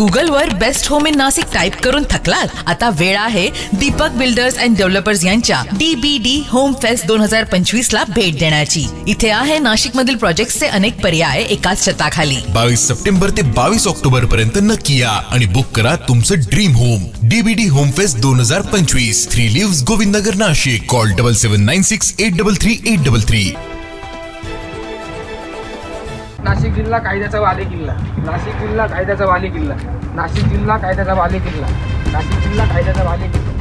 Google वर best home in Nashik type करून थकलात? आता वेळ आहे दीपक बिल्डर्स अँड डेव्हलपर्स यांच्या DBD होम फेस्ट 2025 ला भेट देण्याची। इथे आहे नाशिक मधील प्रोजेक्ट्सचे अनेक पर्याय एकाच छताखाली। 22 सप्टेंबर ते 22 ऑक्टोबर पर्यंत नक्की या आणि बुक करा तुमचं dream home. DBD home fest 2025, 3 lives Govindnagar Nashik. Call 7796833833। Nashik जिल्हा कायद्याचा बालेकिल्ला, नाशिक जिल्हा कायद्याचा बालेकिल्ला, नाशिक जिल्हा कायद्याचा बालेकिल्ला, नाशिक जिल्हा कायद्याचा बालेकिल्ला।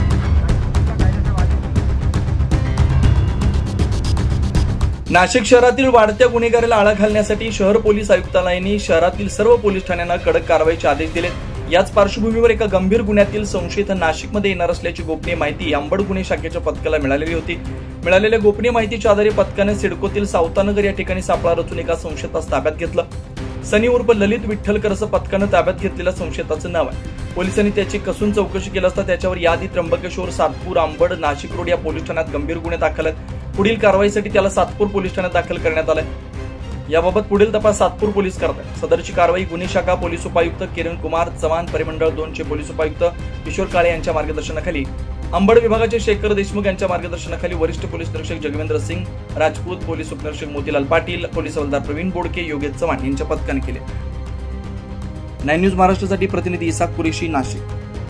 नाशिक शहरातील वाढत्या गुन्हेगारीला आळा घालण्यासाठी शहर पोलीस आयुक्तालयाने शहरातील सर्व पोलीस ठाण्यांना कडक कारवाईचे आदेश दिले। याच पार्श्वभूमीवर एका गंभीर गुन्ह्यातील संशयित नाशिकमध्ये येणार असल्याची गोपनीय माहिती अंबड गुन्हे शाखेच्या पथकाला मिळालेली होती। मिळालेल्या गोपनीय माहितीच्या आधारे पथकाने सिडकोतील सावतानगर या ठिकाणी सापळा रचून एका संशयितास ताब्यात घेतलं। सनी उर्फ ललित विठ्ठलकर असं पथकानं ताब्यात घेतलेल्या संशयिताचं नाव आहे। पोलिसांनी त्याची कसून चौकशी केली असता त्याच्यावर यादी त्र्यंबकेश्वर, सातपूर, अंबड, नाशिक रोड या पोलीस ठाण्यात गंभीर गुन्हे दाखल आहेत। पुढील कारवाईसाठी त्याला सातपूर पोलीस ठाण्यात दाखल करण्यात आलंय। याबाबत पुढील तपास सातपूर पोलीस करतात। सदरची कारवाई गुन्हे शाखा पोलीस उपायुक्त किरण कुमार चव्हाण, परिमंडळ 2 चे पोलीस उपायुक्त किशोर काळे यांच्या मार्गदर्शनाखाली, अंबड विभागाचे शेखर देशमुख यांच्या मार्गदर्शनाखाली वरिष्ठ पोलीस निरीक्षक जगवेंद्र सिंग राजपूत, पोलीस उपनिरीक्षक मोतीलाल पाटील, पोलीस हवालदार प्रवीण बोडके, योगेश चव्हाण यांच्या पथकाने केले। 9 न्यूज महाराष्ट्रासाठी प्रतिनिधी इसाक कुरेशी, नाशिक।